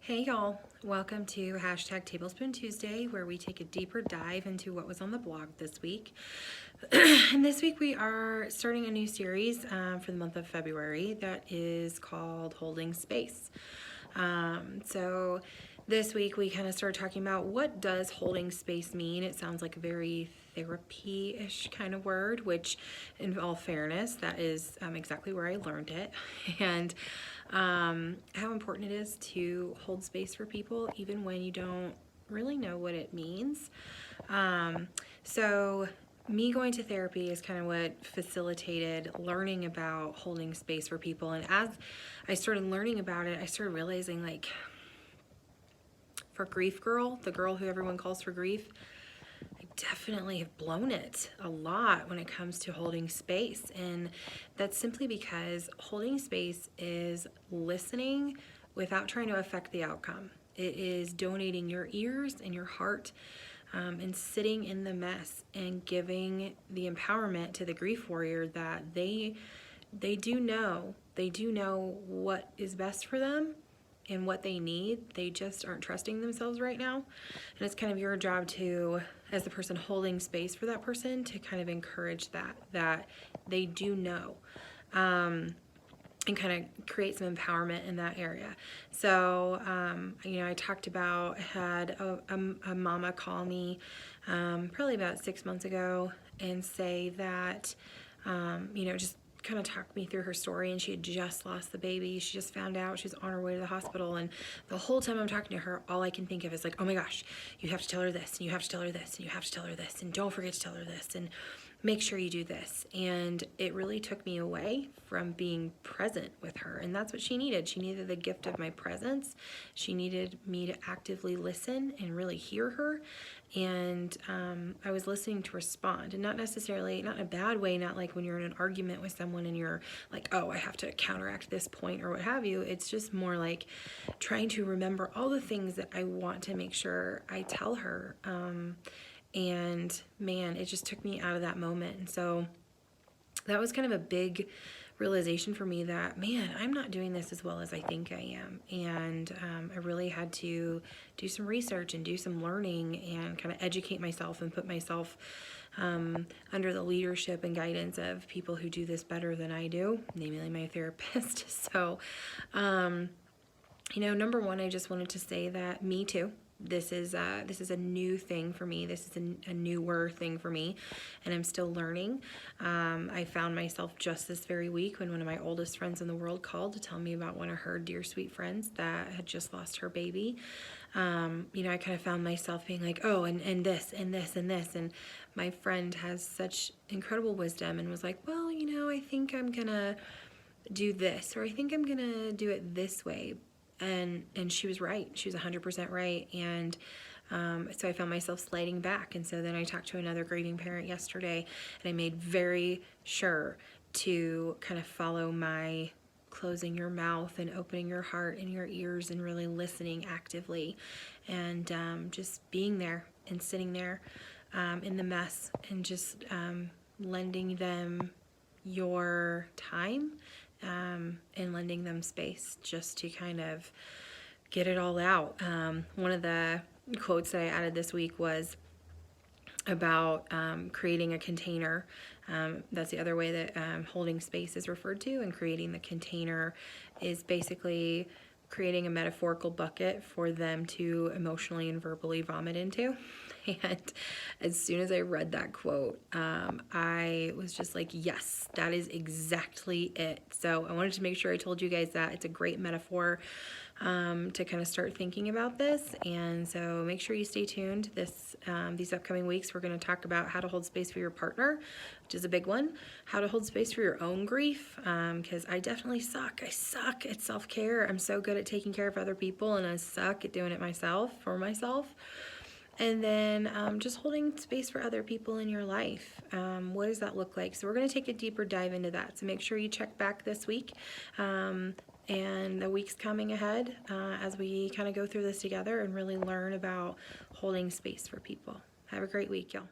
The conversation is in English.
Hey y'all, welcome to hashtag Tablespoon Tuesday, where we take a deeper dive into what was on the blog this week. And this week we are starting a new series for the month of February that is called Holding Space. So this week we kind of started talking about what does holding space mean. It sounds like a very therapy-ish kind of word, which in all fairness, that is exactly where I learned it. And how important it is to hold space for people even when you don't really know what it means. So me going to therapy is kind of what facilitated learning about holding space for people. And as I started learning about it, I started realizing, like, for Grief Girl, the girl who everyone calls for grief, I definitely have blown it a lot when it comes to holding space. And that's simply because holding space is listening without trying to affect the outcome. It is donating your ears and your heart and sitting in the mess and giving the empowerment to the grief warrior that they do know what is best for them and what they need. They just aren't trusting themselves right now. And it's kind of your job to, as the person holding space for that person, to kind of encourage that they do know. And kind of create some empowerment in that area. So, I talked about, I had a mama call me probably about 6 months ago and say that, just kind of talked me through her story, and she had just lost the baby. She just found out. She's on her way to the hospital, and the whole time I'm talking to her, all I can think of is like, oh my gosh, you have to tell her this, and you have to tell her this, and you have to tell her this, and don't forget to tell her this, and make sure you do this. And it really took me away from being present with her, and that's what she needed. She needed the gift of my presence. She needed me to actively listen and really hear her. And I was listening to respond, and not necessarily, not in a bad way, not like when you're in an argument with someone and you're like, oh, I have to counteract this point or what have you. It's just more like trying to remember all the things that I want to make sure I tell her. And man, it just took me out of that moment. And so that was kind of a big realization for me that, man, I'm not doing this as well as I think I am. And I really had to do some research and do some learning and kind of educate myself and put myself under the leadership and guidance of people who do this better than I do, namely my therapist. So, number one, I just wanted to say that me too. This is a new thing for me. This is a newer thing for me, and I'm still learning. I found myself just this very week when one of my oldest friends in the world called to tell me about one of her dear sweet friends that had just lost her baby. I kind of found myself being like, oh, and this and this and this, and my friend has such incredible wisdom and was like, well, I think I'm gonna do this, or I think I'm gonna do it this way. And she was right. She was 100% right. And so I found myself sliding back. And so then I talked to another grieving parent yesterday, and I made very sure to kind of follow my closing your mouth and opening your heart and your ears and really listening actively, and just being there and sitting there in the mess, and just lending them your time and lending them space just to kind of get it all out. One of the quotes that I added this week was about creating a container. That's the other way that holding space is referred to, and creating the container is basically creating a metaphorical bucket for them to emotionally and verbally vomit into. And as soon as I read that quote, I was just like, yes, that is exactly it. So I wanted to make sure I told you guys that. It's a great metaphor to kind of start thinking about this. And so make sure you stay tuned. These upcoming weeks, we're going to talk about how to hold space for your partner, which is a big one. How to hold space for your own grief, because I definitely suck. I suck at self-care. I'm so good at taking care of other people, and I suck at doing it for myself. And then just holding space for other people in your life. What does that look like? So we're going to take a deeper dive into that. So make sure you check back this week and the weeks coming ahead as we kind of go through this together and really learn about holding space for people. Have a great week, y'all.